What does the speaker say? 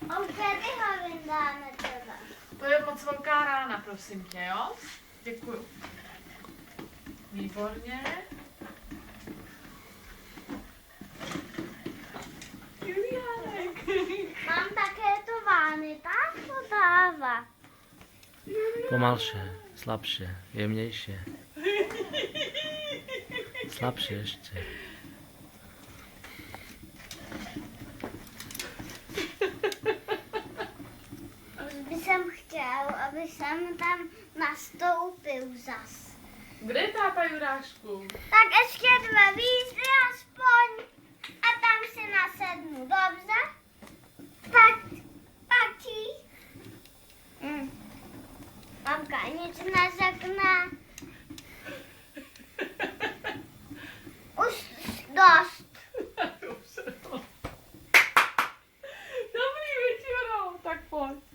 A kedy ho vyndáme teda? To je moc velká rána, prosím tě, jo? Děkuju. Výborně. Juliánek. Mám také to vány, tak to dávat. Pomalsze, slabsze, jemniejsze. Slabsze jeszcze. Už by jsem chtěl, aby jsem tam nastoupil zas. Kde je táta Jurášku? Tak ještě 2 výzvy aspoň a tam si nasednu, dobře? Patí? Mamka nic neřekne. Už dost. Dobře. Dobrý, Vytiro, tak pojď.